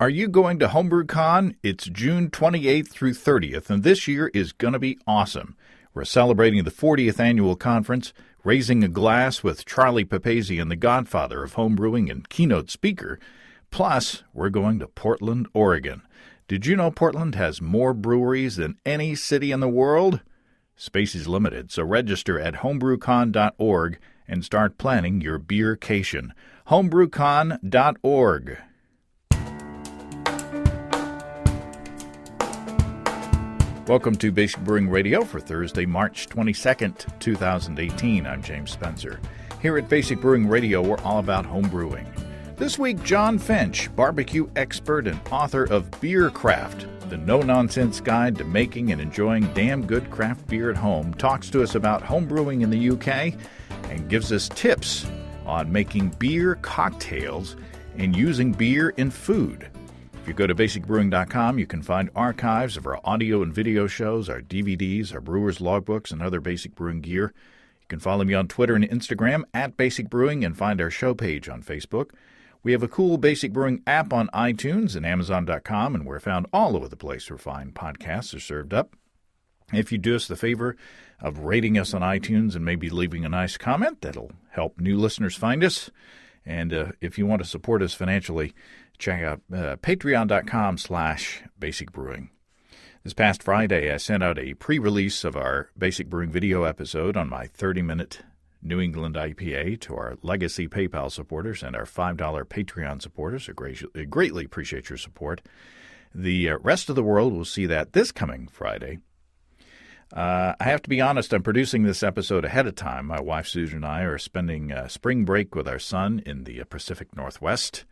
Are you going to HomebrewCon? It's June 28th through 30th, and this year is going to be awesome. We're celebrating the 40th annual conference, raising a glass with Charlie Papazian, the godfather of homebrewing and keynote speaker. Plus, we're going to Portland, Oregon. Did you know Portland has more breweries than any city in the world? Space is limited, so register at homebrewcon.org and start planning your beercation. homebrewcon.org. Welcome to Basic Brewing Radio for Thursday, March 22nd, 2018. I'm James Spencer. Here at Basic Brewing Radio, we're all about home brewing. This week, Jon Finch, barbecue expert and author of Beer Craft, the no-nonsense guide to making and enjoying damn good craft beer at home, talks to us about home brewing in the UK and gives us tips on making beer cocktails and using in in food. If you go to basicbrewing.com, you can find archives of our audio and video shows, our DVDs, our brewer's logbooks, and other Basic Brewing gear. You can follow me on Twitter and Instagram at Basic Brewing and find our show page on Facebook. We have a cool Basic Brewing app on iTunes and Amazon.com, and we're found all over the place where fine podcasts are served up. If you do us the favor of rating us on iTunes and maybe leaving a nice comment, that'll help new listeners find us. And if you want to support us financially, check out patreon.com/basicbrewing. This past Friday, I sent out a pre-release of our Basic Brewing video episode on my 30-minute New England IPA to our legacy PayPal supporters and our $5 Patreon supporters. I greatly appreciate your support. The rest of the world will see that this coming Friday. I have to be honest, I'm producing this episode ahead of time. My wife, Susan, and I are spending spring break with our son in the Pacific Northwest.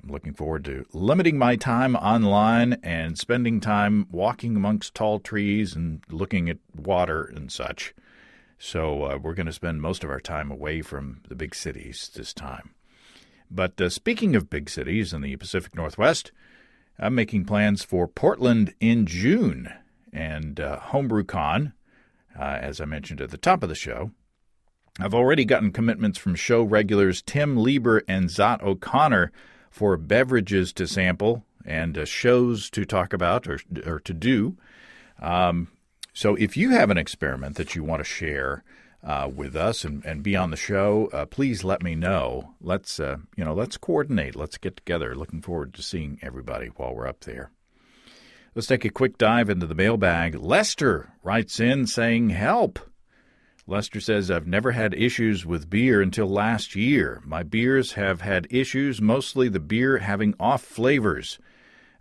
I'm looking forward to limiting my time online and spending time walking amongst tall trees and looking at water and such. So we're going to spend most of our time away from the big cities this time. But speaking of big cities in the Pacific Northwest, I'm making plans for Portland in June and HomebrewCon, as I mentioned at the top of the show. I've already gotten commitments from show regulars Tim Lieber and Zot O'Connor for beverages to sample and shows to talk about or to do. So if you have an experiment that you want to share with us and be on the show, please let me know. Let's coordinate. Let's get together. Looking forward to seeing everybody while we're up there. Let's take a quick dive into the mailbag. Lester writes in saying, help. Lester says, I've never had issues with beer until last year. My beers have had issues, mostly the beer having off flavors.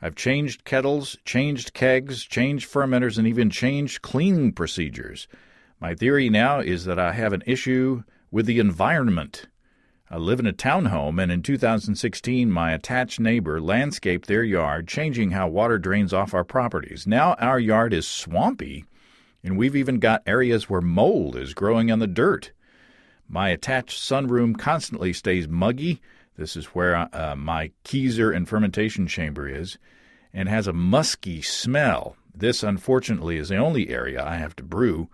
I've changed kettles, changed kegs, changed fermenters, and even changed cleaning procedures. My theory now is that I have an issue with the environment. I live in a townhome, and in 2016, my attached neighbor landscaped their yard, changing how water drains off our properties. Now our yard is swampy, and we've even got areas where mold is growing on the dirt. My attached sunroom constantly stays muggy. This is where my keezer and fermentation chamber is, and has a musky smell. This, unfortunately, is the only area I have to brew.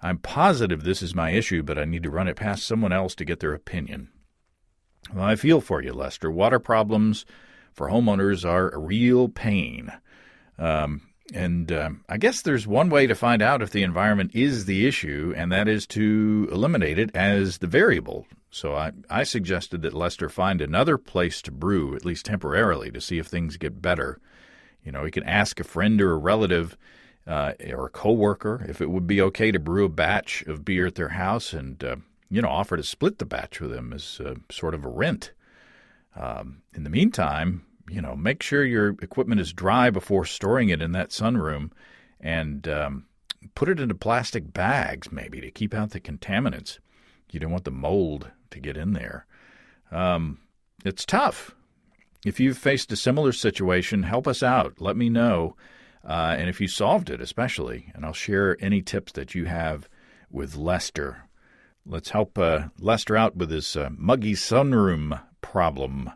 I'm positive this is my issue, but I need to run it past someone else to get their opinion. Well, I feel for you, Lester. Water problems for homeowners are a real pain. I guess there's one way to find out if the environment is the issue, and that is to eliminate it as the variable. So I suggested that Lester find another place to brew, at least temporarily, to see if things get better. You know, he can ask a friend or a relative or a coworker if it would be okay to brew a batch of beer at their house and, offer to split the batch with them as sort of a rent. In the meantime, make sure your equipment is dry before storing it in that sunroom and put it into plastic bags maybe to keep out the contaminants. You don't want the mold to get in there. It's tough. If you've faced a similar situation, help us out. Let me know. And if you solved it especially, and I'll share any tips that you have with Lester. Let's help Lester out with his muggy sunroom problem.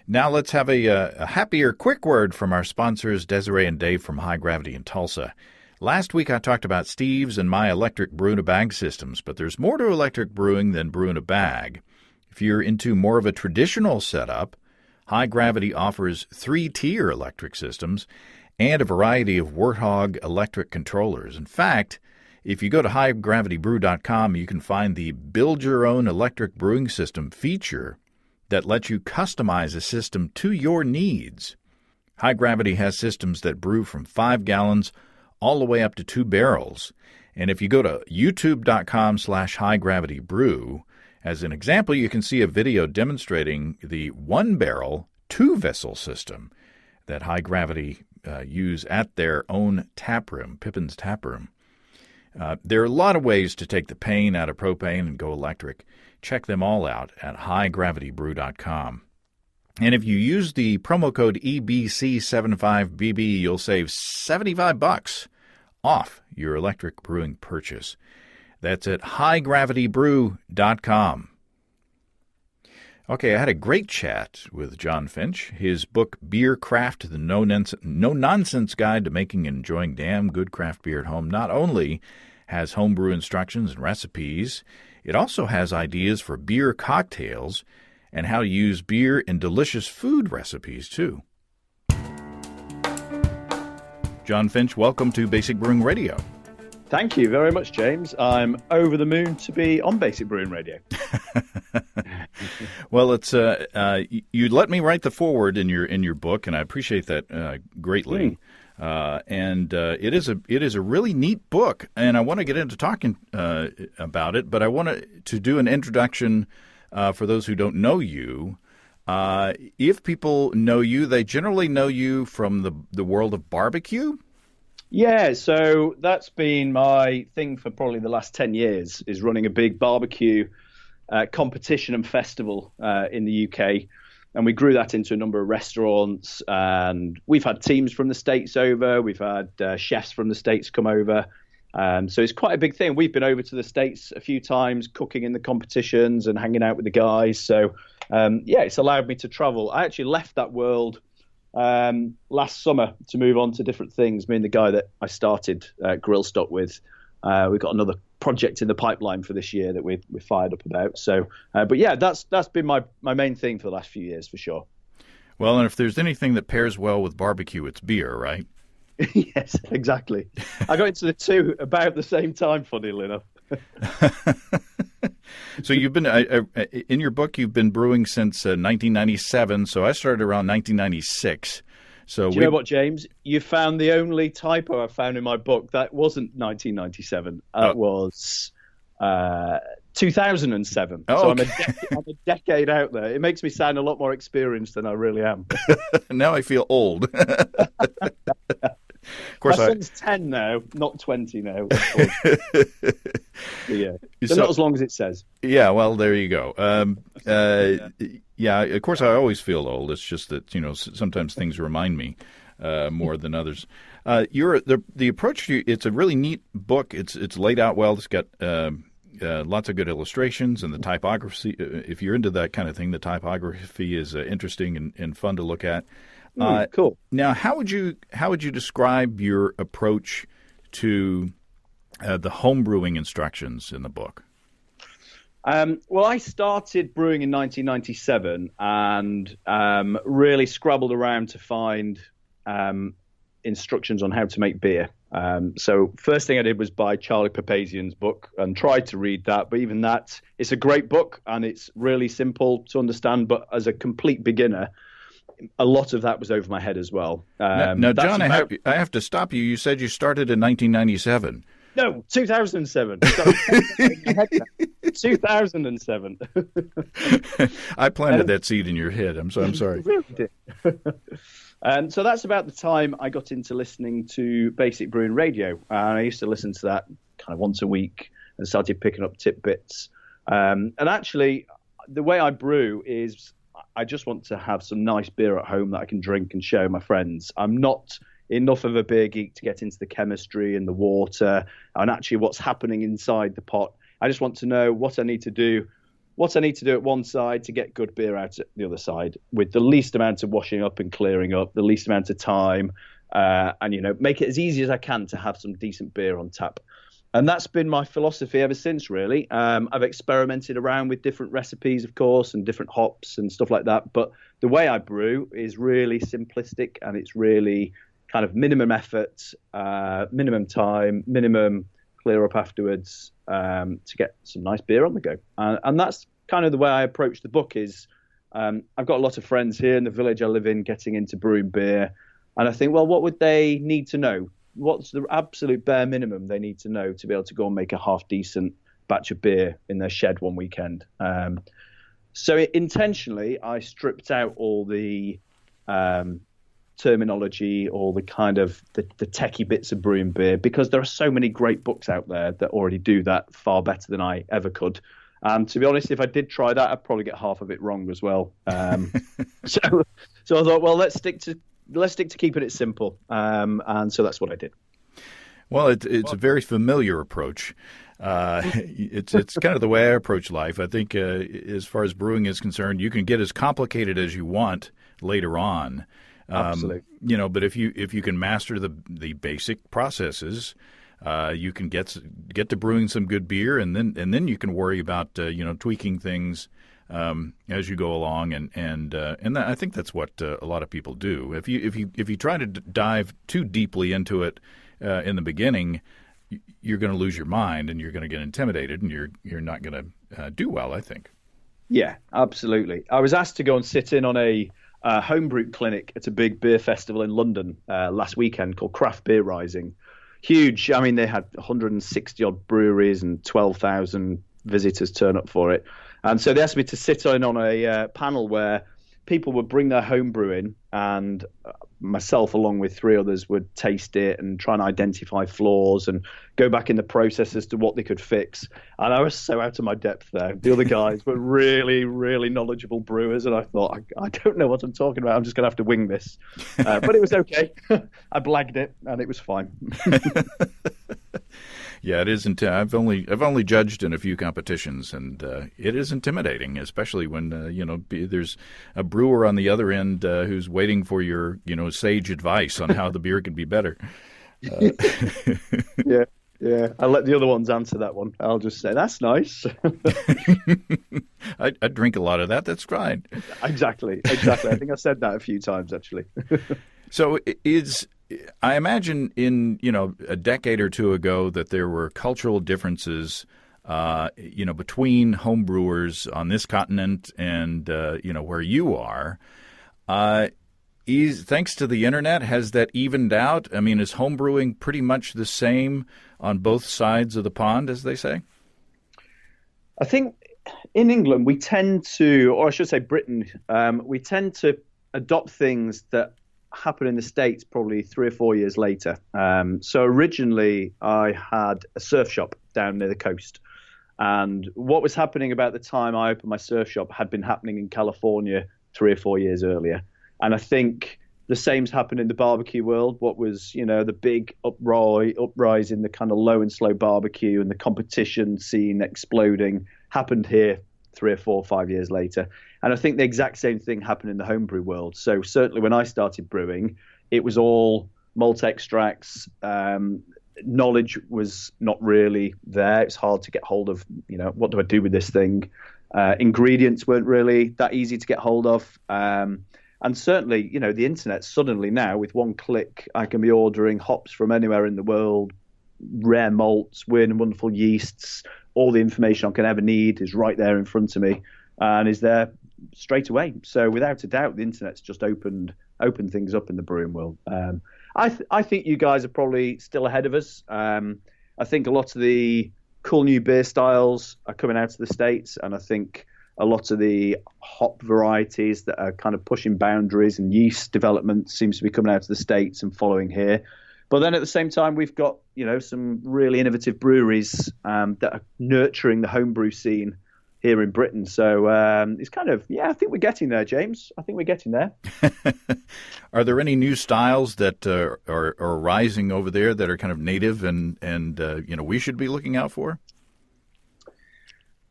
Now let's have a happier quick word from our sponsors, Desiree and Dave from High Gravity in Tulsa. Last week I talked about Steve's and my electric brew-in-a-bag systems, but there's more to electric brewing than brew in a bag. If you're into more of a traditional setup, High Gravity offers 3-tier electric systems and a variety of Warthog electric controllers. In fact, if you go to highgravitybrew.com, you can find the Build Your Own Electric Brewing System feature that lets you customize a system to your needs. High Gravity has systems that brew from 5 gallons all the way up to 2 barrels. And if you go to youtube.com/highgravitybrew, as an example, you can see a video demonstrating the 1-barrel, 2-vessel system that High Gravity use at their own tap room, Pippin's Tap Room. There are a lot of ways to take the pain out of propane and go electric. Check them all out at highgravitybrew.com. And if you use the promo code EBC75BB, you'll save $75 off your electric brewing purchase. That's at highgravitybrew.com. Okay, I had a great chat with Jon Finch. His book, Beer Craft, the No-Nonsense Guide to Making and Enjoying Damn Good Craft Beer at Home, not only has homebrew instructions and recipes, it also has ideas for beer cocktails and how to use beer in delicious food recipes, too. Jon Finch, welcome to Basic Brewing Radio. Thank you very much, James. I'm over the moon to be on Basic Brewing Radio. Well, it's you let me write the foreword in your book, and I appreciate that greatly. And it is a really neat book, and I want to get into talking about it. But I want to do an introduction for those who don't know you. If people know you, they generally know you from the world of barbecue. Yeah, so that's been my thing for probably the last 10 years, is running a big barbecue competition and festival in the UK. And we grew that into a number of restaurants, and we've had teams from the States over. We've had chefs from the States come over. So it's quite a big thing. We've been over to the States a few times, cooking in the competitions and hanging out with the guys. So, it's allowed me to travel. I actually left that world last summer to move on to different things. Me and the guy that I started Grill Stock with, we've got another project in the pipeline for this year that we're fired up about. So, but yeah, that's been my main thing for the last few years, for sure. Well, and if there's anything that pairs well with barbecue, it's beer, right? Yes, exactly. I got into the two about the same time, funnily enough. So you've been in your book, you've been brewing since 1997. So I started around 1996. So do you know what, James? You found the only typo I found in my book. That wasn't 1997. It was 2007. Oh, so okay. I'm a decade out there. It makes me sound a lot more experienced than I really am. Now I feel old. Of course, my son's 10 now, not 20 now. Yeah, so not as long as it says. Yeah, well, there you go. Yeah, of course, I always feel old. It's just that sometimes things remind me more than others. The approach to it's a really neat book. It's laid out well. It's got lots of good illustrations, and the typography. If you're into that kind of thing, the typography is interesting and fun to look at. Cool. Now, how would you describe your approach to the home brewing instructions in the book? Well, I started brewing in 1997 and really scrabbled around to find instructions on how to make beer. So first thing I did was buy Charlie Papazian's book and tried to read that. But even that, it's a great book and it's really simple to understand. But as a complete beginner, a lot of that was over my head as well. Now, John, I have to stop you. You said you started in 1997. No, 2007. 2007. I planted that seed in your head. I'm sorry. Really did. So that's about the time I got into listening to Basic Brewing Radio. I used to listen to that kind of once a week and started picking up tidbits. And actually, the way I brew is I just want to have some nice beer at home that I can drink and share with my friends. I'm not enough of a beer geek to get into the chemistry and the water and actually what's happening inside the pot. I just want to know what I need to do at one side to get good beer out at the other side with the least amount of washing up and clearing up, the least amount of time, and make it as easy as I can to have some decent beer on tap. And that's been my philosophy ever since, really. I've experimented around with different recipes, of course, and different hops and stuff like that. But the way I brew is really simplistic, and it's really kind of minimum effort, minimum time, minimum clear up afterwards to get some nice beer on the go. And that's kind of the way I approach the book is I've got a lot of friends here in the village I live in getting into brewing beer. And I think, well, what would they need to know? What's the absolute bare minimum they need to know to be able to go and make a half decent batch of beer in their shed one weekend? So intentionally, I stripped out all the terminology, all the kind of the techie bits of brewing beer, because there are so many great books out there that already do that far better than I ever could. To be honest, if I did try that, I'd probably get half of it wrong as well. So I thought, well, let's stick to keeping it simple. And so that's what I did. Well, it's a very familiar approach. It's kind of the way I approach life. I think as far as brewing is concerned, you can get as complicated as you want later on. Absolutely. But if you can master the basic processes, you can get to brewing some good beer, and then you can worry about tweaking things as you go along, and I think that's what a lot of people do. If you try to dive too deeply into it in the beginning, you're going to lose your mind, and you're going to get intimidated, and you're not going to do well, I think. Yeah, absolutely. I was asked to go and sit in on a homebrew clinic at a big beer festival in London last weekend called Craft Beer Rising. Huge. I mean, they had 160 odd breweries and 12,000 visitors turn up for it. And so they asked me to sit in on a panel where people would bring their home brew in, and myself, along with three others, would taste it and try and identify flaws and go back in the process as to what they could fix. And I was so out of my depth there. The other guys were really, really knowledgeable brewers, and I thought, I don't know what I'm talking about. I'm just going to have to wing this. But it was okay. I blagged it, and it was fine. Yeah, it is. I've only judged in a few competitions, and it is intimidating, especially when there's a brewer on the other end who's waiting for your sage advice on how the beer can be better. Yeah. I'll let the other ones answer that one. I'll just say that's nice. I drink a lot of that. That's fine. Exactly. I think I said that a few times actually. So I imagine in a decade or two ago that there were cultural differences, between home brewers on this continent and where you are. Thanks to the internet, has that evened out? I mean, is home brewing pretty much the same on both sides of the pond, as they say? I think in England we tend to, or I should say Britain, we tend to adopt things that happen in the States probably 3 or 4 years later. So originally I had a surf shop down near the coast. And what was happening about the time I opened my surf shop had been happening in California 3 or 4 years earlier. And I think the same's happened in the barbecue world. What was, the big uprise in the kind of low and slow barbecue and the competition scene exploding happened here 3 or 4 or 5 years later. And I think the exact same thing happened in the homebrew world. So certainly when I started brewing, it was all malt extracts. Knowledge was not really there. It's hard to get hold of, what do I do with this thing? Ingredients weren't really that easy to get hold of. And certainly, the internet suddenly now, with one click, I can be ordering hops from anywhere in the world, rare malts, weird and wonderful yeasts. All the information I can ever need is right there in front of me and is there straight away. So without a doubt, the internet's just opened things up in the brewing world. I think you guys are probably still ahead of us. I think a lot of the cool new beer styles are coming out of the States, and I think a lot of the hop varieties that are kind of pushing boundaries and yeast development seems to be coming out of the States and following here. But then at the same time, we've got, some really innovative breweries that are nurturing the homebrew scene here in Britain. So it's kind of, I think we're getting there, James. I think we're getting there. Are there any new styles that are rising over there that are kind of native and we should be looking out for?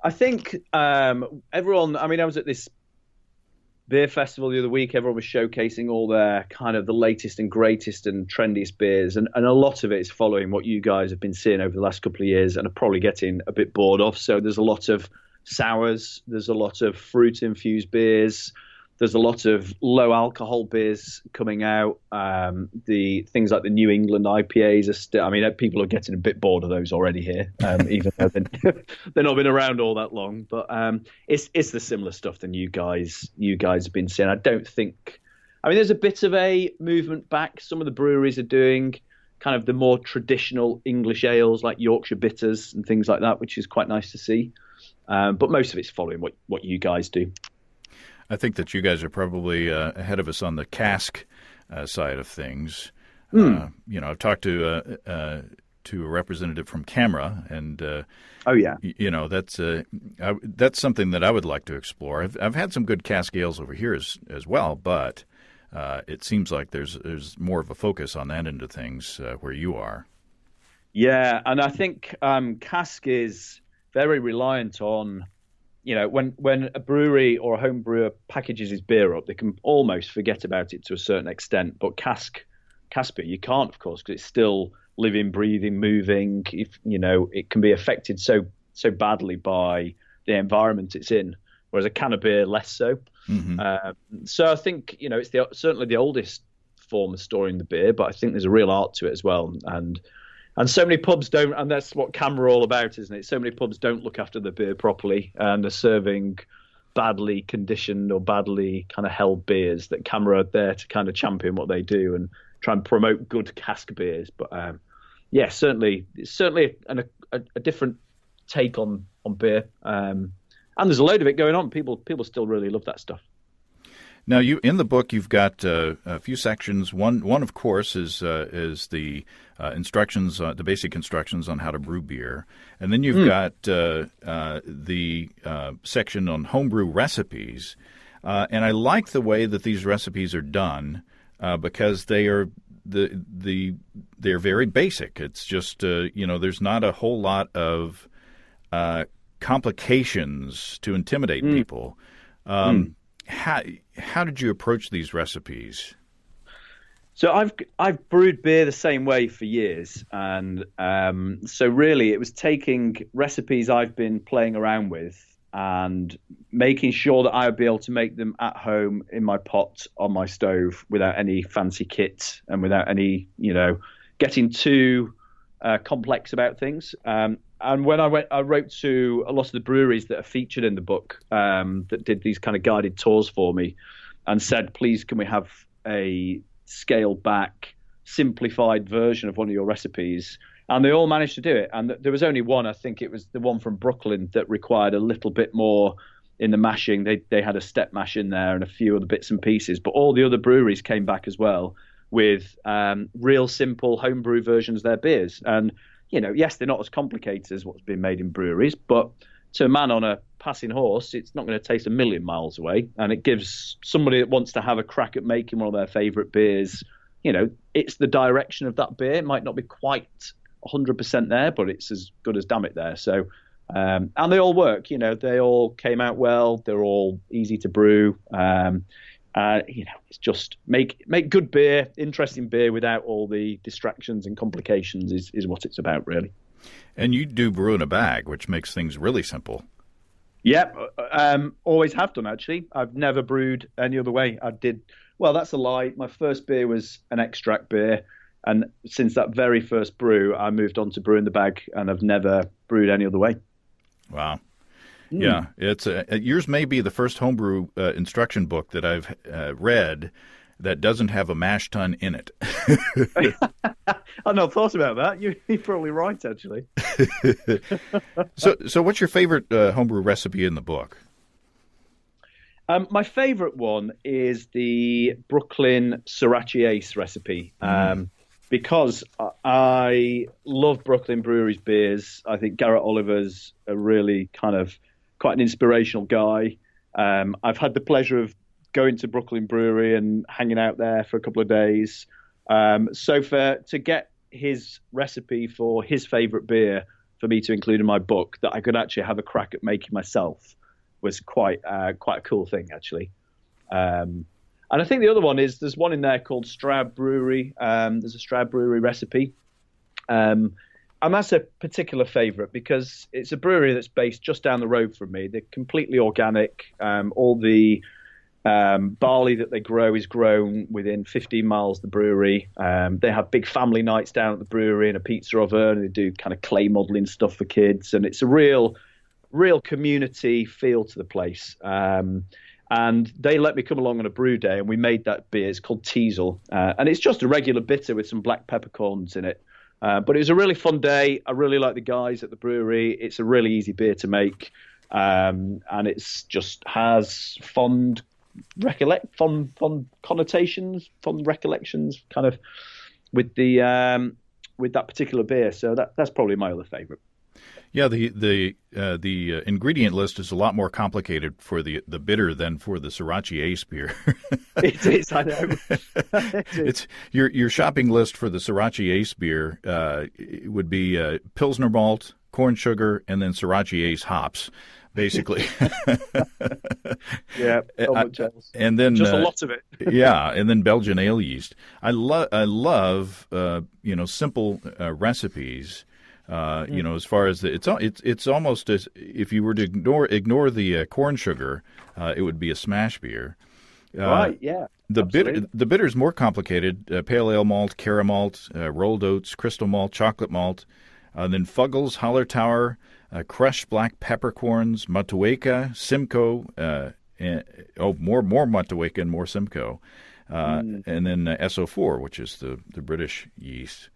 I think everyone, I was at this beer festival the other week. Everyone was showcasing all their kind of the latest and greatest and trendiest beers. And a lot of it is following what you guys have been seeing over the last couple of years and are probably getting a bit bored of. So there's a lot of sours. There's a lot of fruit-infused beers. There's a lot of low alcohol beers coming out. The things like the New England IPAs are still, I mean, people are getting a bit bored of those already here, even though they've not been around all that long. But it's the similar stuff than you guys have been seeing. I don't think, I mean, there's a bit of a movement back. Some of the breweries are doing kind of the more traditional English ales like Yorkshire bitters and things like that, which is quite nice to see. But most of it's following what you guys do. I think that you guys are probably ahead of us on the cask side of things. I've talked to a representative from Camera, and that's something that I would like to explore. I've had some good cask ales over here as well, but it seems like there's more of a focus on that end of things where you are. Yeah, and I think cask is very reliant on. When a brewery or a home brewer packages his beer up, they can almost forget about it to a certain extent. But cask beer, you can't, of course, because it's still living, breathing, moving. It can be affected so badly by the environment it's in, whereas a can of beer less so. Mm-hmm. So I think it's certainly the oldest form of storing the beer, but I think there's a real art to it as well. And so many pubs don't, and that's what Camera are all about, isn't it? So many pubs don't look after the beer properly, and they're serving badly conditioned or badly kind of held beers. That Camera are there to kind of champion what they do and try and promote good cask beers. But certainly a different take on beer, and there's a load of it going on. People still really love that stuff. Now, in the book, you've got a few sections. One, of course, is the instructions, the basic instructions on how to brew beer, and then you've got the section on homebrew recipes. And I like the way that these recipes are done because they are they're very basic. It's just there's not a whole lot of complications to intimidate people. How did you approach these recipes? So I've brewed beer the same way for years, and so really it was taking recipes I've been playing around with and making sure that I would be able to make them at home in my pot on my stove without any fancy kit and without any getting too complex about things. And when I wrote to a lot of the breweries that are featured in the book that did these kind of guided tours for me and said, please, can we have a scaled back, simplified version of one of your recipes? And they all managed to do it. And there was only one, I think it was the one from Brooklyn, that required a little bit more in the mashing. They had a step mash in there and a few other bits and pieces. But all the other breweries came back as well with real simple homebrew versions of their beers. And yes, they're not as complicated as what's been made in breweries, but to a man on a passing horse, it's not going to taste a million miles away. And it gives somebody that wants to have a crack at making one of their favorite beers, it's the direction of that beer. It might not be quite 100% there, but it's as good as damn it there. So, and they all work, they all came out well. They're all easy to brew. It's just make good beer, interesting beer without all the distractions and complications is what it's about, really. And you do brew in a bag, which makes things really simple. Yep, always have done, actually. I've never brewed any other way. Well, that's a lie. My first beer was an extract beer, and since that very first brew, I moved on to brew in the bag, and I've never brewed any other way. Wow. Yeah, it's yours may be the first homebrew instruction book that I've read that doesn't have a mash tun in it. I've not thought about that. You're probably right, actually. So what's your favorite homebrew recipe in the book? My favorite one is the Brooklyn Sriracha Ace recipe. Because I love Brooklyn Brewery's beers. I think Garrett Oliver's a really kind of quite an inspirational guy. I've had the pleasure of going to Brooklyn Brewery and hanging out there for a couple of days. So to get his recipe for his favorite beer for me to include in my book that I could actually have a crack at making myself was quite a cool thing, actually. And I think the other one is there's one in there called Stroud Brewery. There's a Stroud Brewery recipe. And that's a particular favourite because it's a brewery that's based just down the road from me. They're completely organic. All the barley that they grow is grown within 15 miles of the brewery. They have big family nights down at the brewery and a pizza oven. They do kind of clay modelling stuff for kids. And it's a real community feel to the place. And they let me come along on a brew day, and we made that beer. It's called Teasel, and it's just a regular bitter with some black peppercorns in it. But it was a really fun day. I really like the guys at the brewery. It's a really easy beer to make, and it's just has fond connotations, fond recollections, kind of with that particular beer. So that's probably my other favourite. Yeah, the ingredient list is a lot more complicated for the bitter than for the Sriracha Ace beer. It is, I know. It's your shopping list for the Sriracha Ace beer would be Pilsner malt, corn sugar, and then Sriracha Ace hops, basically. Yeah, so much else. And then just a lot of it. Yeah, and then Belgian ale yeast. I love simple recipes. As far as it's almost as if you were to ignore the corn sugar, it would be a smash beer. Right. Yeah. The bitter is more complicated. Pale ale malt, caramel malt, rolled oats, crystal malt, chocolate malt, then Fuggles, Hallertauer, crushed black peppercorns, Matueka, Simcoe, more Matueka and more Simcoe, and then SO4, which is the British yeast.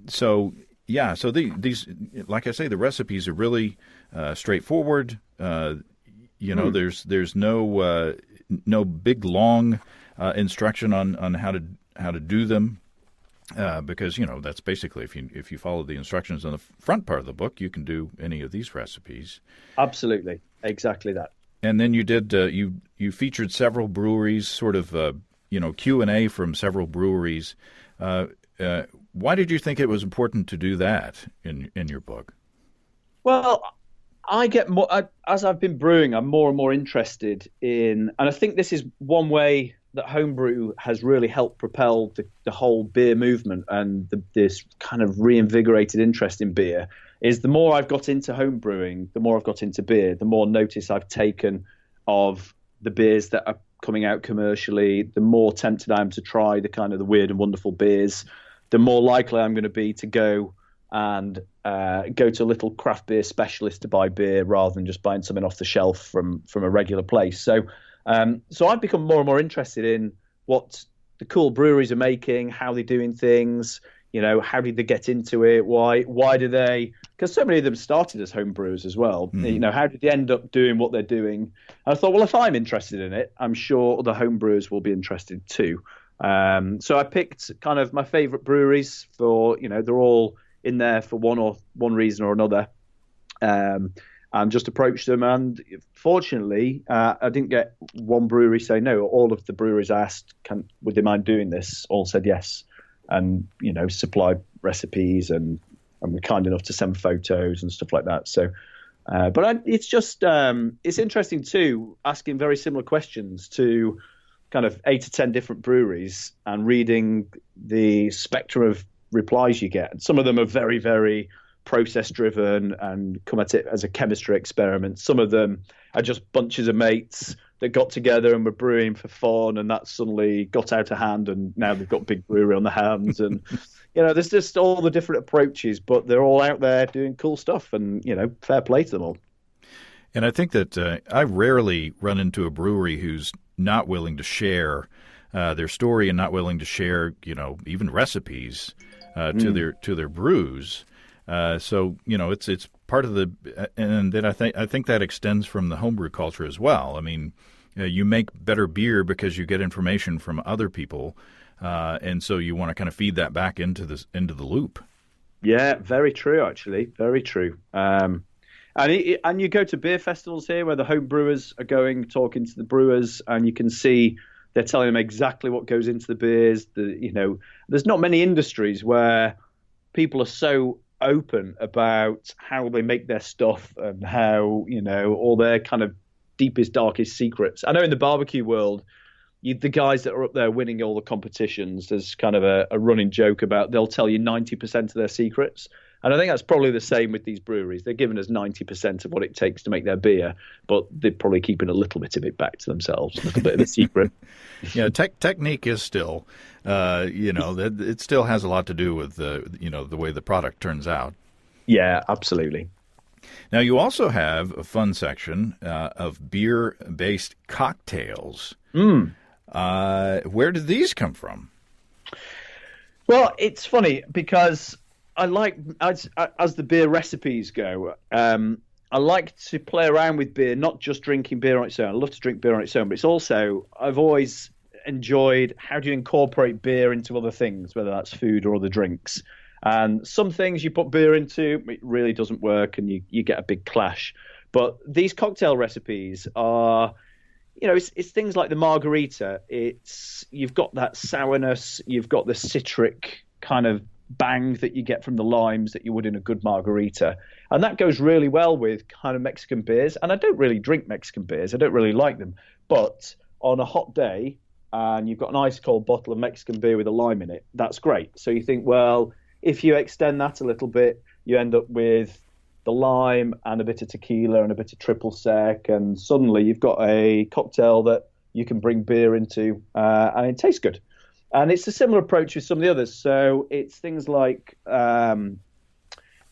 So these, like I say, the recipes are really straightforward. There's no big long instruction on how to do them, because that's basically if you follow the instructions on the front part of the book, you can do any of these recipes. Absolutely, exactly that. And then you did you featured several breweries, sort of Q&A from several breweries. Why did you think it was important to do that in your book? Well, I get more as I've been brewing. I'm more and more interested in, and I think this is one way that homebrew has really helped propel the whole beer movement and this kind of reinvigorated interest in beer. Is the more I've got into homebrewing, the more I've got into beer, the more notice I've taken of the beers that are coming out commercially, the more tempted I am to try the kind of the weird and wonderful beers, the more likely I'm going to be to go and go to a little craft beer specialist to buy beer rather than just buying something off the shelf from a regular place. So I've become more and more interested in what the cool breweries are making, how they're doing things, how did they get into it? Why do they? Because so many of them started as home brewers as well. Mm-hmm. How did they end up doing what they're doing? And I thought, well, if I'm interested in it, I'm sure other home brewers will be interested too. So I picked kind of my favorite breweries for, they're all in there for one reason or another. And just approached them. And fortunately, I didn't get one brewery say no. All of the breweries I asked, would they mind doing this, all said yes. And, supplied recipes and were kind enough to send photos and stuff like that. So, it's just, it's interesting too, asking very similar questions to kind of 8 to 10 different breweries and reading the spectrum of replies you get. And some of them are very, very process driven and come at it as a chemistry experiment. Some of them are just bunches of mates that got together and were brewing for fun, and that suddenly got out of hand, and now they've got big brewery on their hands. And there's just all the different approaches, but they're all out there doing cool stuff, and fair play to them all. And I think that I rarely run into a brewery who's not willing to share their story and not willing to share, even recipes to their brews. So it's part of the, and then I think that extends from the homebrew culture as well. I mean, you make better beer because you get information from other people, and so you want to kind of feed that back into the loop. Yeah, very true. Actually, very true. And you go to beer festivals here where the home brewers are talking to the brewers, and you can see they're telling them exactly what goes into the beers. There's not many industries where people are so open about how they make their stuff and how, all their kind of deepest, darkest secrets. I know in the barbecue world, the guys that are up there winning all the competitions, there's kind of a running joke about they'll tell you 90% of their secrets. And I think that's probably the same with these breweries. They're giving us 90% of what it takes to make their beer, but they're probably keeping a little bit of it back to themselves, a little bit of the secret. Yeah, technique is still, it still has a lot to do with the way the product turns out. Yeah, absolutely. Now, you also have a fun section of beer-based cocktails. Where did these come from? Well, it's funny because I like, as the beer recipes go, I like to play around with beer, not just drinking beer on its own. I love to drink beer on its own, but it's also, I've always enjoyed how do you incorporate beer into other things, whether that's food or other drinks. And some things you put beer into, it really doesn't work and you get a big clash. But these cocktail recipes are, it's things like the margarita. You've got that sourness, you've got the citric kind of bang that you get from the limes that you would in a good margarita. And that goes really well with kind of Mexican beers. And I don't really drink Mexican beers. I don't really like them. But on a hot day and you've got an ice cold bottle of Mexican beer with a lime in it, that's great. So you think, well, if you extend that a little bit, you end up with the lime and a bit of tequila and a bit of triple sec, and suddenly you've got a cocktail that you can bring beer into, and it tastes good. And it's a similar approach with some of the others. So it's things like the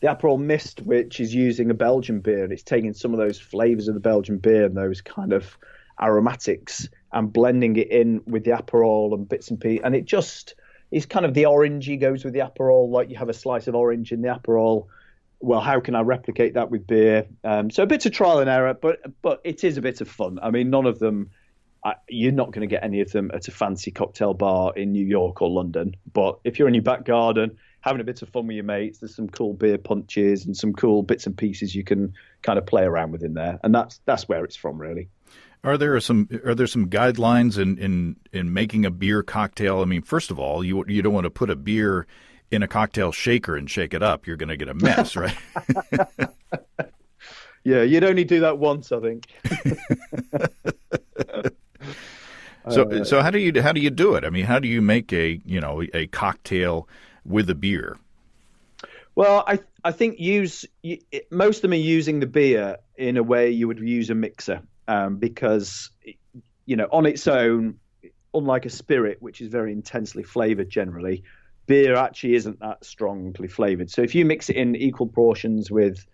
Aperol Mist, which is using a Belgian beer, and it's taking some of those flavors of the Belgian beer and those kind of aromatics and blending it in with the Aperol and bits and pieces, and it just is kind of the orangey goes with the Aperol, like you have a slice of orange in the Aperol. Well, how can I replicate that with beer? So a bit of trial and error, but it is a bit of fun. I mean, none of them, you're not going to get any of them at a fancy cocktail bar in New York or London. But if you're in your back garden, having a bit of fun with your mates, there's some cool beer punches and some cool bits and pieces you can kind of play around with in there. And that's where it's from, really. Are there some guidelines in making a beer cocktail? I mean, first of all, you don't want to put a beer in a cocktail shaker and shake it up. You're going to get a mess, right? Yeah, you'd only do that once, I think. So how do you do it? I mean, how do you make a cocktail with a beer? Well, I think most of them are using the beer in a way you would use a mixer. Because, on its own, unlike a spirit, which is very intensely flavored generally, beer actually isn't that strongly flavored. So if you mix it in equal portions with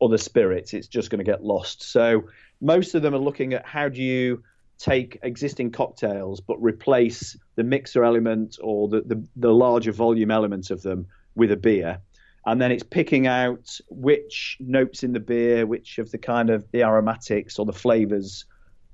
other spirits, it's just going to get lost. So most of them are looking at how do you take existing cocktails but replace the mixer element or the larger volume element of them with a beer. And then it's picking out which notes in the beer, which of the kind of the aromatics or the flavors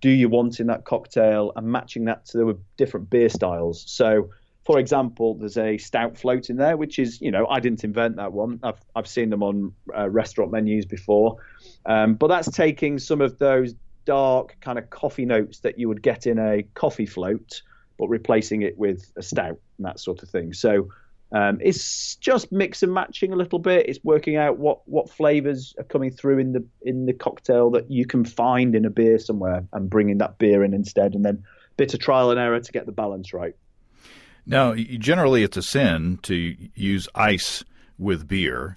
do you want in that cocktail and matching that to the different beer styles. So, for example, there's a stout float in there, which is, I didn't invent that one. I've seen them on restaurant menus before. But that's taking some of those dark kind of coffee notes that you would get in a coffee float, but replacing it with a stout and that sort of thing. So it's just mix and matching a little bit. It's working out what flavors are coming through in the cocktail that you can find in a beer somewhere and bringing that beer in instead, and then a bit of trial and error to get the balance right. Now, generally it's a sin to use ice with beer,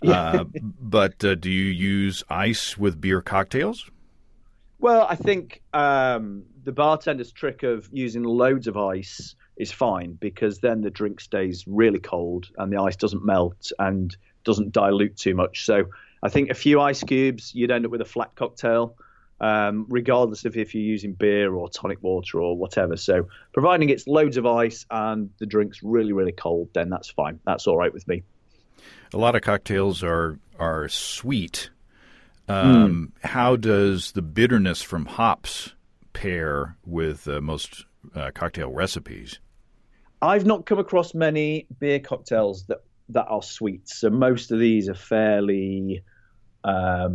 but do you use ice with beer cocktails? Well, I think the bartender's trick of using loads of ice is fine, because then the drink stays really cold and the ice doesn't melt and doesn't dilute too much. So I think a few ice cubes, you'd end up with a flat cocktail, regardless of if you're using beer or tonic water or whatever. So providing it's loads of ice and the drink's really, really cold, then that's fine. That's all right with me. A lot of cocktails are sweet. How does the bitterness from hops pair with most cocktail recipes? I've not come across many beer cocktails that are sweet. So most of these are fairly, I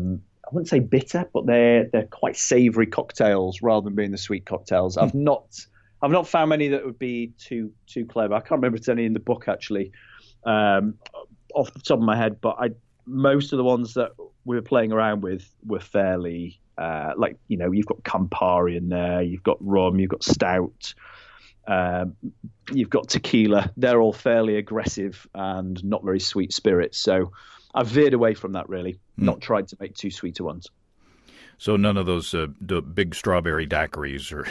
wouldn't say bitter, but they're quite savoury cocktails rather than being the sweet cocktails. I've not found many that would be too clever. I can't remember if there's any in the book actually, off the top of my head. But most of the ones that we were playing around with were fairly you've got Campari in there, you've got rum, you've got stout, you've got tequila. They're all fairly aggressive and not very sweet spirits. So I've veered away from that, really. Not tried to make too sweeter ones. So none of those the big strawberry daiquiris or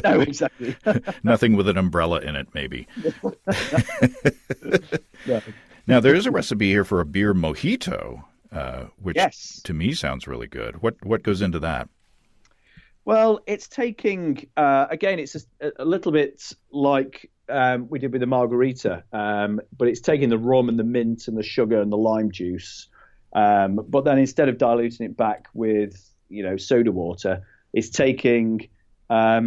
No, exactly. Nothing with an umbrella in it, maybe. No. Now, there is a recipe here for a beer mojito, which to me sounds really good. What goes into that? Well, it's taking, again, it's a little bit like we did with the margarita, but it's taking the rum and the mint and the sugar and the lime juice. But then instead of diluting it back with, soda water, it's taking a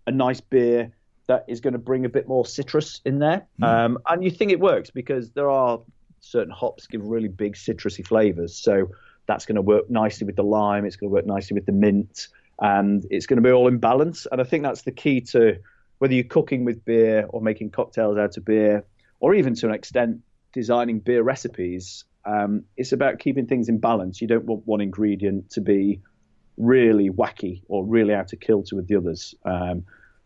nice beer that is going to bring a bit more citrus in there. And you think it works because there are certain hops give really big citrusy flavors. So that's going to work nicely with the lime. It's going to work nicely with the mint. And it's going to be all in balance. And I think that's the key to whether you're cooking with beer or making cocktails out of beer, or even to an extent designing beer recipes. It's about keeping things in balance. You don't want one ingredient to be really wacky or really out of kilter with the others.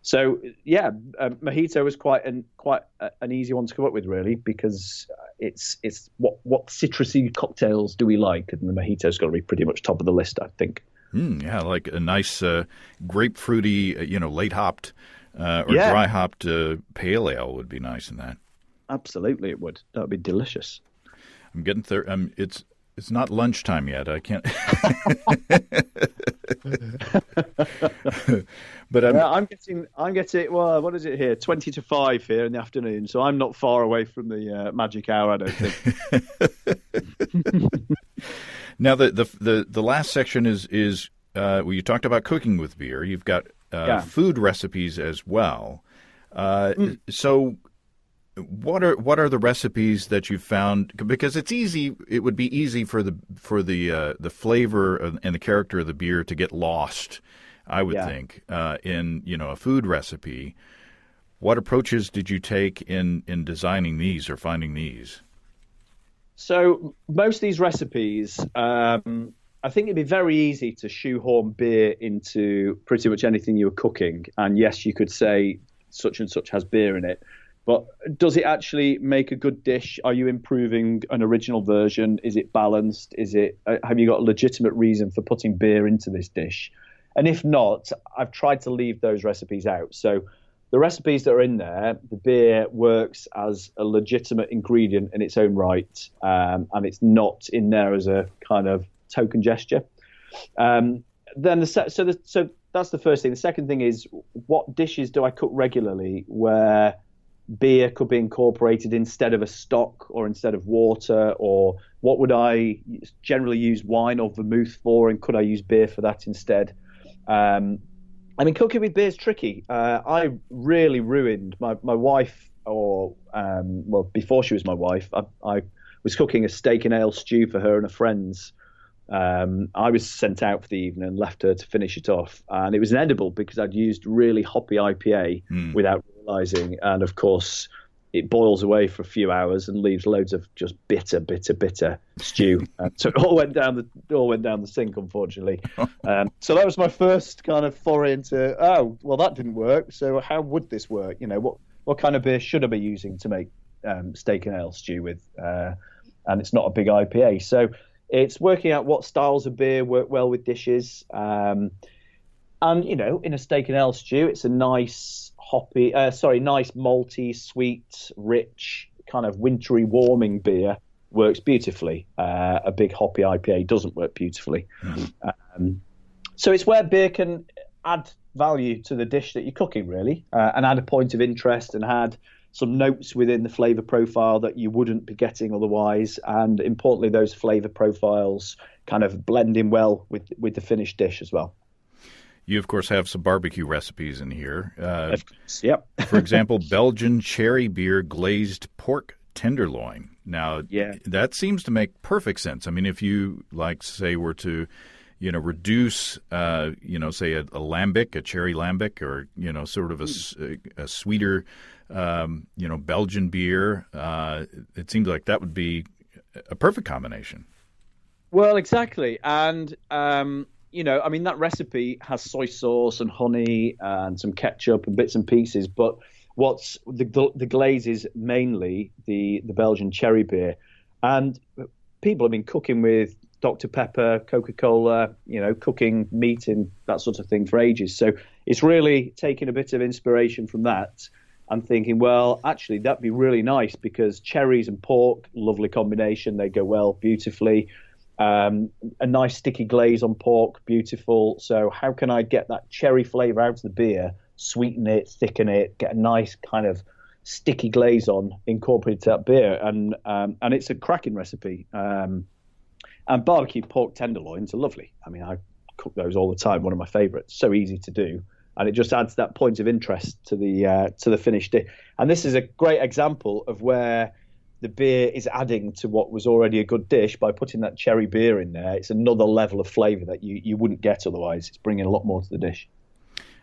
Mojito was quite an easy one to come up with, really, because it's what citrusy cocktails do we like, and the mojito's got to be pretty much top of the list, I think. Yeah, like a nice grapefruity, late hopped dry hopped pale ale would be nice in that. Absolutely, it would. That would be delicious. I'm getting there. It's not lunchtime yet. I can't. But I'm getting. Well, what is it here? 20 to 5 here in the afternoon. So I'm not far away from the magic hour, I don't think. Now the last section is you talked about cooking with beer. You've got food recipes as well. So. What are the recipes that you found? Because it's easy. It would be easy for the flavor and the character of the beer to get lost, I would think, in a food recipe. What approaches did you take in designing these or finding these? So most of these recipes, I think it'd be very easy to shoehorn beer into pretty much anything you were cooking. And yes, you could say such and such has beer in it. But does it actually make a good dish? Are you improving an original version? Is it balanced? Have you got a legitimate reason for putting beer into this dish? And if not, I've tried to leave those recipes out. So the recipes that are in there, the beer works as a legitimate ingredient in its own right, and it's not in there as a kind of token gesture. So that's the first thing. The second thing is, what dishes do I cook regularly where beer could be incorporated instead of a stock or instead of water, or what would I generally use wine or vermouth for, and could I use beer for that instead? Cooking with beer is tricky. I really ruined my wife, before she was my wife, I was cooking a steak and ale stew for her and her friends. I was sent out for the evening and left her to finish it off, and it was inedible because I'd used really hoppy IPA without realizing, and of course it boils away for a few hours and leaves loads of just bitter stew. So it all went down the sink, unfortunately. So that was my first kind of foray into, that didn't work. So how would this work? What kind of beer should I be using to make steak and ale stew with? And it's not a big IPA, so it's working out what styles of beer work well with dishes. In a steak and ale stew, it's a nice nice malty, sweet, rich, kind of wintry, warming beer works beautifully. A big hoppy IPA doesn't work beautifully. So it's where beer can add value to the dish that you're cooking, really, and add a point of interest and add some notes within the flavor profile that you wouldn't be getting otherwise. And importantly, those flavor profiles kind of blend in well with the finished dish as well. You, of course, have some barbecue recipes in here. Of course, yep. For example, Belgian cherry beer glazed pork tenderloin. Now, that seems to make perfect sense. I mean, if you, were to, reduce, say, a lambic, a cherry lambic, or, sort of a sweeter, Belgian beer, it seems like that would be a perfect combination. Well, exactly. And I mean, that recipe has soy sauce and honey and some ketchup and bits and pieces. But what's the glaze is mainly the Belgian cherry beer. And people have been cooking with Dr. Pepper, Coca-Cola, cooking meat and that sort of thing for ages. So it's really taking a bit of inspiration from that and thinking, well, actually, that'd be really nice because cherries and pork, lovely combination. They go well beautifully. A nice sticky glaze on pork, beautiful. So how can I get that cherry flavor out of the beer, sweeten it, thicken it, get a nice kind of sticky glaze on, incorporate that beer, and it's a cracking recipe. And barbecue pork tenderloins are lovely. I mean, I cook those all the time. One of my favourites. So easy to do, and it just adds that point of interest to the finished dish. And this is a great example of where the beer is adding to what was already a good dish by putting that cherry beer in there. It's another level of flavour that you wouldn't get otherwise. It's bringing a lot more to the dish.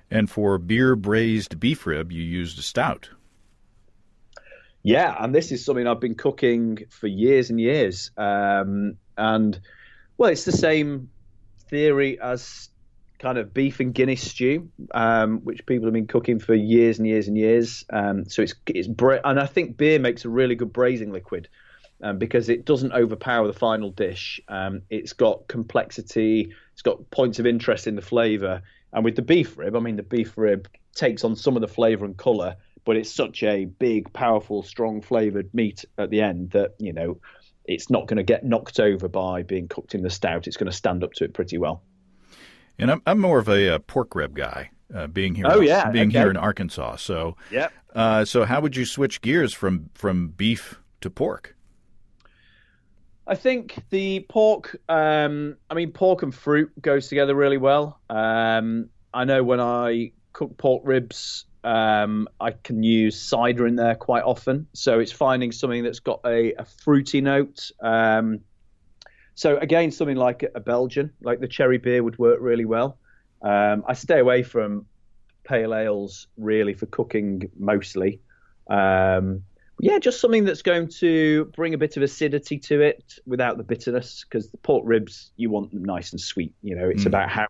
And for beer braised beef rib, you used a stout. Yeah, and this is something I've been cooking for years and years. And, well, it's the same theory as kind of beef and Guinness stew, which people have been cooking for years and years and years. So and I think beer makes a really good braising liquid because it doesn't overpower the final dish. It's got complexity. It's got points of interest in the flavour. And with the beef rib, I mean, the beef rib takes on some of the flavour and colour, but it's such a big, powerful, strong flavoured meat at the end that, it's not going to get knocked over by being cooked in the stout. It's going to stand up to it pretty well. And I'm more of a pork rib guy, being here. Here in Arkansas. So, so how would you switch gears from beef to pork? I think the pork. Pork and fruit goes together really well. I know when I cook pork ribs, I can use cider in there quite often. So it's finding something that's got a fruity note. So again, something like a Belgian, like the cherry beer would work really well. I stay away from pale ales really for cooking mostly. Just something that's going to bring a bit of acidity to it without the bitterness, because the pork ribs, you want them nice and sweet. It's about how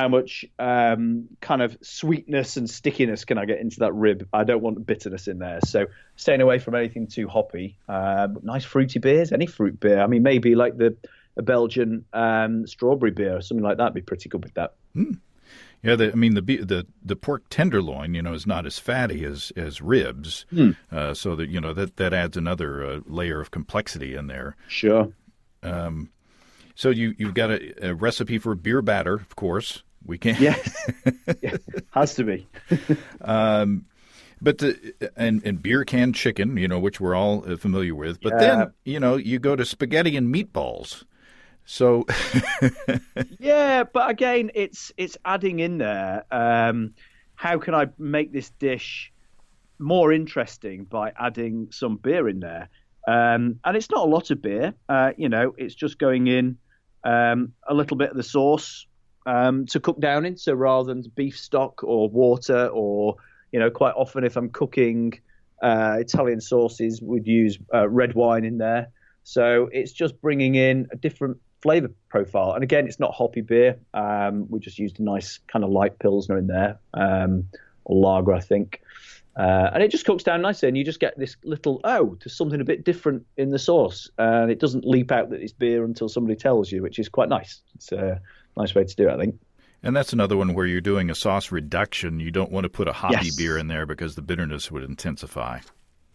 much kind of sweetness and stickiness can I get into that rib. I don't want the bitterness in there. So staying away from anything too hoppy. But nice fruity beers, any fruit beer. I mean, maybe like a Belgian strawberry beer or something like that would be pretty good with that. Mm. Yeah, the pork tenderloin, is not as fatty as ribs. So that that adds another layer of complexity in there. Sure. So you've got a recipe for beer batter, of course. We can. Yes, has to be. But and beer canned chicken, which we're all familiar with. But then you go to spaghetti and meatballs. So yeah, but again, it's adding in there. How can I make this dish more interesting by adding some beer in there? And it's not a lot of beer. It's just going in a little bit of the sauce to cook down in. So rather than beef stock or water, or quite often if I'm cooking Italian sauces, we'd use red wine in there. So it's just bringing in a different flavor profile. And again, it's not hoppy beer. We just used a nice kind of light Pilsner in there, or lager, I think. And it just cooks down nicely, and you just get this little, there's something a bit different in the sauce. And it doesn't leap out that it's beer until somebody tells you, which is quite nice. It's a nice way to do it, I think. And that's another one where you're doing a sauce reduction. You don't want to put a hoppy beer in there because the bitterness would intensify.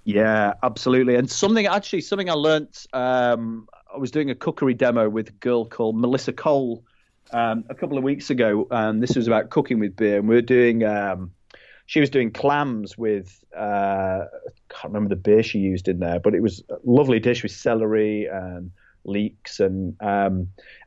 Yeah, absolutely. And something I learnt, I was doing a cookery demo with a girl called Melissa Cole a couple of weeks ago. And this was about cooking with beer. And we were doing... she was doing clams with, I can't remember the beer she used in there, but it was a lovely dish with celery and leeks. And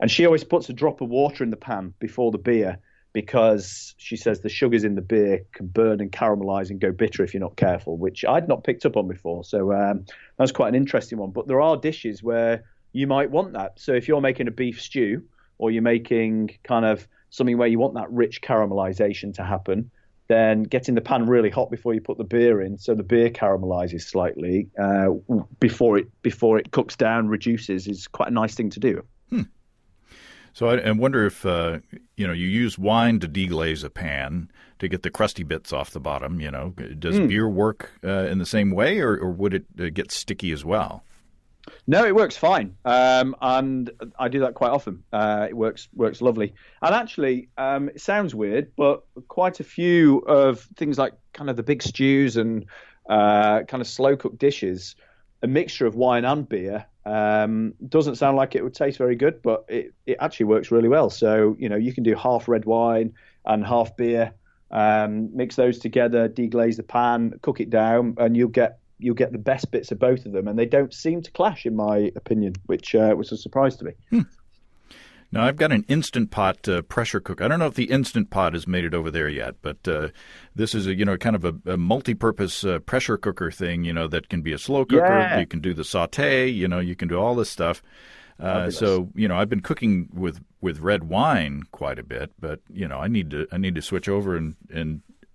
she always puts a drop of water in the pan before the beer, because she says the sugars in the beer can burn and caramelize and go bitter if you're not careful, which I'd not picked up on before. So that was quite an interesting one. But there are dishes where you might want that. So if you're making a beef stew, or you're making kind of something where you want that rich caramelization to happen, then getting the pan really hot before you put the beer in, so the beer caramelizes slightly before it cooks down, reduces, is quite a nice thing to do. So I wonder if you use wine to deglaze a pan to get the crusty bits off the bottom. Does beer work in the same way, or would it get sticky as well? No, it works fine, and I do that quite often. It works lovely. And actually, it sounds weird, but quite a few of things like kind of the big stews and kind of slow cooked dishes, a mixture of wine and beer. Doesn't sound like it would taste very good, but it actually works really well. So, you can do half red wine and half beer, mix those together, deglaze the pan, cook it down, and you'll get the best bits of both of them. And they don't seem to clash, in my opinion, which was a surprise to me. Now, I've got an Instant Pot pressure cooker. I don't know if the Instant Pot has made it over there yet, but this is a kind of a multi-purpose pressure cooker thing, that can be a slow cooker. Yeah. You can do the saute, you can do all this stuff. So, I've been cooking with red wine quite a bit, but, I need to switch over and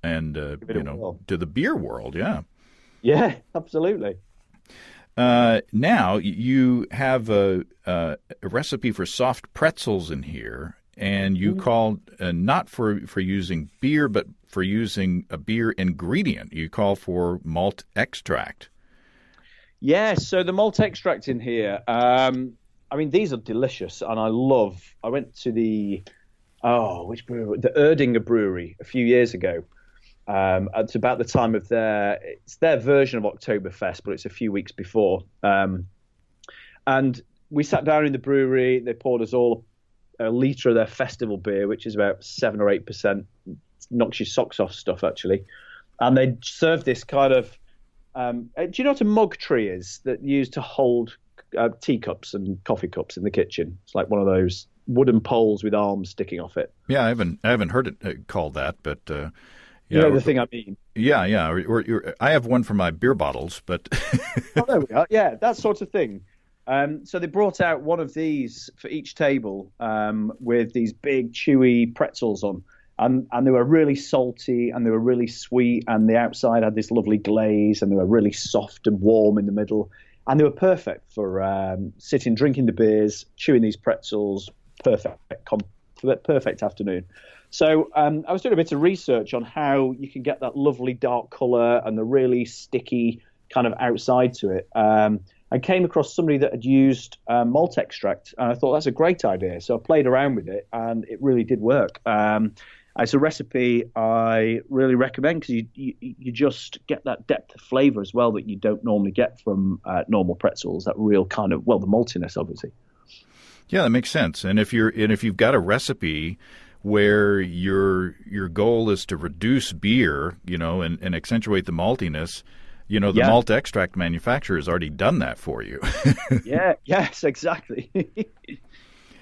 to the beer world. Yeah. Yeah, absolutely. Now you have a recipe for soft pretzels in here, and you called not for using beer, but for using a beer ingredient. You call for malt extract. Yeah, so the malt extract in here, these are delicious, and I went to which brewery? The Erdinger Brewery a few years ago. It's about the time of it's their version of Oktoberfest, but it's a few weeks before. And we sat down in the brewery. They poured us all a litre of their festival beer, which is about 7 or 8%. Knocks your socks off stuff, actually. And they served this kind of do you know what a mug tree is that you use to hold teacups and coffee cups in the kitchen? It's like one of those wooden poles with arms sticking off it. Yeah, I haven't heard it called that, but you know the thing I mean. Yeah. I have one for my beer bottles, but oh, there we are. Yeah, that sort of thing. So they brought out one of these for each table with these big chewy pretzels on, and they were really salty and they were really sweet, and the outside had this lovely glaze, and they were really soft and warm in the middle, and they were perfect for sitting, drinking the beers, chewing these pretzels. Perfect afternoon. So I was doing a bit of research on how you can get that lovely dark colour and the really sticky kind of outside to it. I came across somebody that had used malt extract, and I thought that's a great idea. So I played around with it, and it really did work. It's a recipe I really recommend because you just get that depth of flavour as well that you don't normally get from normal pretzels. That real kind of, the maltiness, obviously. Yeah, that makes sense. And if you've got a recipe where your goal is to reduce beer, and accentuate the maltiness, the malt extract manufacturer has already done that for you. Yes, exactly.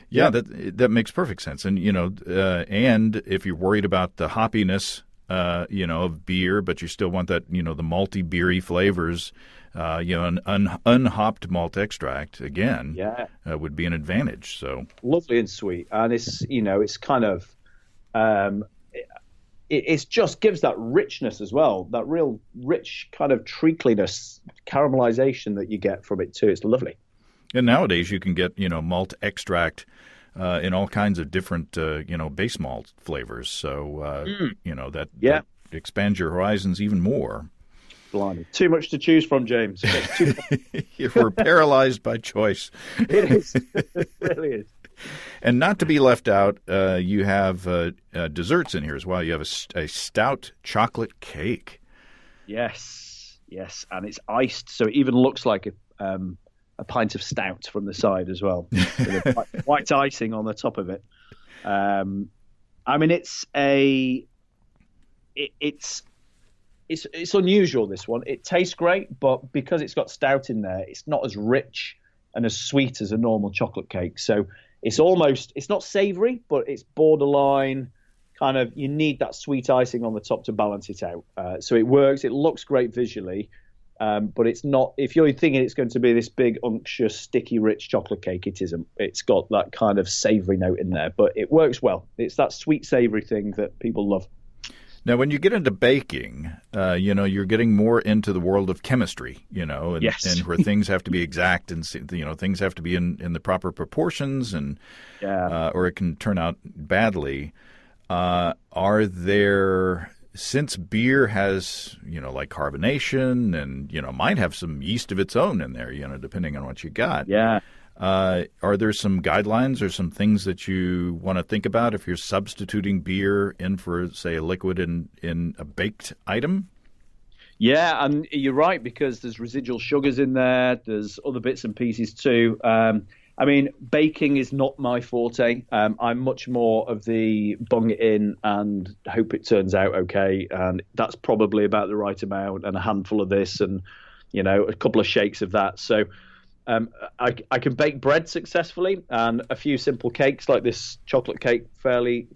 Yeah, that makes perfect sense. And and if you're worried about the hoppiness, of beer, but you still want that, the malty beery flavors, an unhopped malt extract again, would be an advantage. So lovely and sweet, and it's kind of, it just gives that richness as well, that real rich kind of treacliness, caramelization that you get from it too. It's lovely. And nowadays you can get, malt extract in all kinds of different, base malt flavors. So, that expands your horizons even more. Blimey. Too much to choose from, James. We're paralyzed by choice. It is. It really is. And not to be left out, you have desserts in here as well. You have a stout chocolate cake. Yes, and it's iced, so it even looks like a pint of stout from the side as well, with white icing on the top of it. It's unusual, this one. It tastes great, but because it's got stout in there, it's not as rich and as sweet as a normal chocolate cake. So it's not savory, but it's borderline kind of, you need that sweet icing on the top to balance it out. So it works. It looks great visually. But it's not, if you're thinking it's going to be this big, unctuous, sticky, rich chocolate cake, it isn't. It's got that kind of savory note in there, but it works well. It's that sweet savory thing that people love. Now, when you get into baking, you're getting more into the world of chemistry, and, Yes. and where things have to be exact and, things have to be in the proper proportions and or it can turn out badly. Are there, since beer has, like carbonation and, might have some yeast of its own in there, depending on what you got. Yeah. Are there some guidelines or some things that you want to think about if you're substituting beer in for, say, a liquid in a baked item? Yeah, and you're right, because there's residual sugars in there. There's other bits and pieces too. Baking is not my forte. I'm much more of the bung it in and hope it turns out okay. And that's probably about the right amount, and a handful of this and, a couple of shakes of that. So I can bake bread successfully, and a few simple cakes like this chocolate cake fairly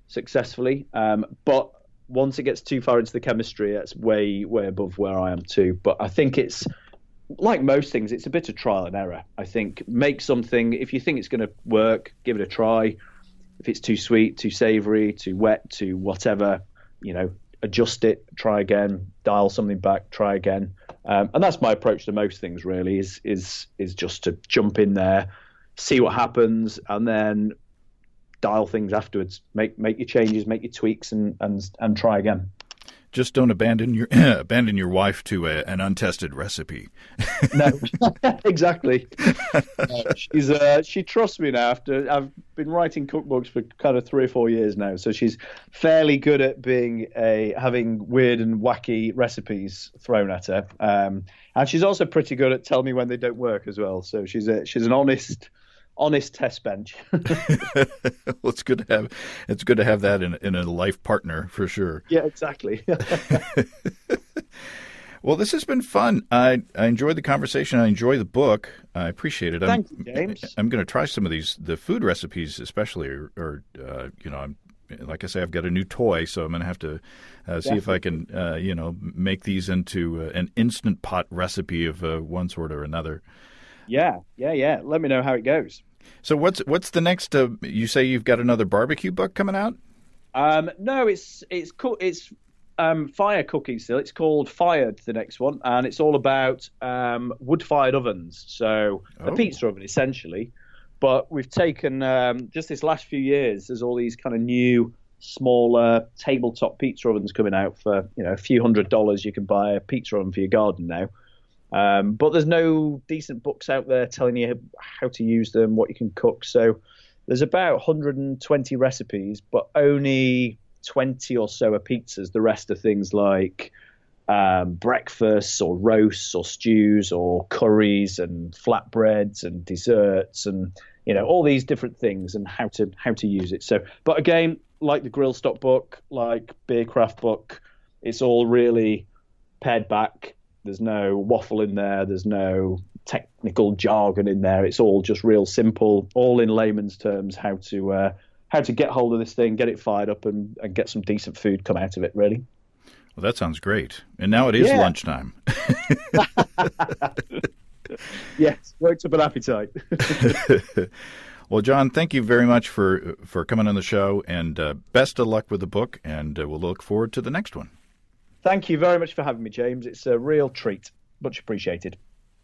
successfully. But once it gets too far into the chemistry, it's way above where I am too. But I think it's like most things, it's a bit of trial and error. I think make something, if you think it's going to work, give it a try. If it's too sweet, too savory, too wet, too whatever, adjust it, try again, dial something back, try again. And that's my approach to most things, really, is just to jump in there, see what happens, and then dial things afterwards. Make your changes, make your tweaks, and try again. Just don't abandon your wife to an untested recipe. No, exactly. She trusts me now. After I've been writing cookbooks for kind of 3 or 4 years now, so she's fairly good at having weird and wacky recipes thrown at her. And she's also pretty good at telling me when they don't work as well. So she's an honest test bench. Well, it's good to have that in a life partner for sure. Yeah, exactly. Well, this has been fun. I enjoyed the conversation. I enjoy the book. I appreciate it. Thank you, James. I'm going to try some of the food recipes, especially, like I say, I've got a new toy, so I'm going to have to see if I can, make these into an instant pot recipe of one sort or another. Yeah. Let me know how it goes. So what's the next? You say you've got another barbecue book coming out? No, it's cool. It's fire cooking still. It's called Fired, the next one, and it's all about wood-fired ovens. So a pizza oven essentially, but we've taken just this last few years. There's all these kind of new, smaller tabletop pizza ovens coming out for a few $100s. You can buy a pizza oven for your garden now. But there's no decent books out there telling you how to use them, what you can cook. So there's about 120 recipes, but only 20 or so are pizzas. The rest are things like breakfasts or roasts or stews or curries and flatbreads and desserts and all these different things and how to use it. So, but again, like the grill stock book, like beer craft book, it's all really pared back. There's no waffle in there. There's no technical jargon in there. It's all just real simple, all in layman's terms, how to get hold of this thing, get it fired up, and get some decent food come out of it, really. Well, that sounds great. And now it is lunchtime. Yes, worked up an appetite. Well, Jon, thank you very much for coming on the show, and best of luck with the book, and we'll look forward to the next one. Thank you very much for having me, James. It's a real treat. Much appreciated.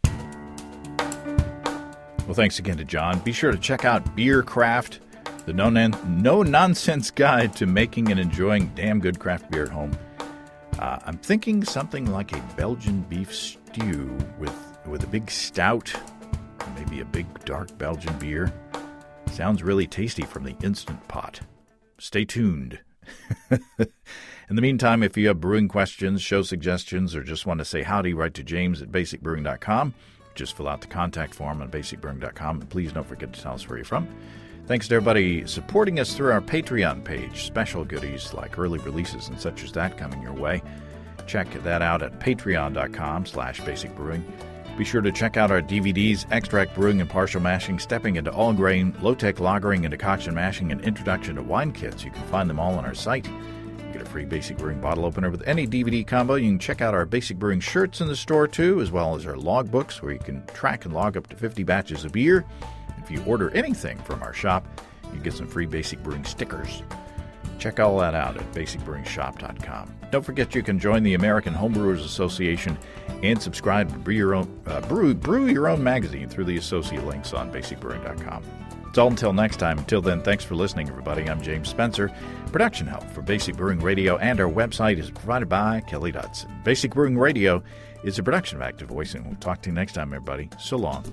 Well, thanks again to Jon. Be sure to check out Beer Craft, the no-nonsense guide to making and enjoying damn good craft beer at home. I'm thinking something like a Belgian beef stew with a big stout, or maybe a big dark Belgian beer. Sounds really tasty from the Instant Pot. Stay tuned. In the meantime, if you have brewing questions, show suggestions, or just want to say howdy, write to James at basicbrewing.com. Just fill out the contact form on basicbrewing.com, and please don't forget to tell us where you're from. Thanks to everybody supporting us through our Patreon page. Special goodies like early releases and such as that coming your way. Check that out at patreon.com/basicbrewing. Be sure to check out our DVDs, Extract Brewing and Partial Mashing, Stepping into All Grain, Low-Tech Lagering and Decoction Mashing, and Introduction to Wine Kits. You can find them all on our site. Get a free Basic Brewing bottle opener with any DVD combo. You can check out our Basic Brewing shirts in the store, too, as well as our log books, where you can track and log up to 50 batches of beer. If you order anything from our shop, you get some free Basic Brewing stickers. Check all that out at basicbrewingshop.com. Don't forget you can join the American Homebrewers Association and subscribe to Brew Your Own magazine through the associate links on basicbrewing.com. It's all until next time. Until then, thanks for listening, everybody. I'm James Spencer. Production help for Basic Brewing Radio and our website is provided by Kelly Dodson. Basic Brewing Radio is a production of Active Voice, and we'll talk to you next time, everybody. So long.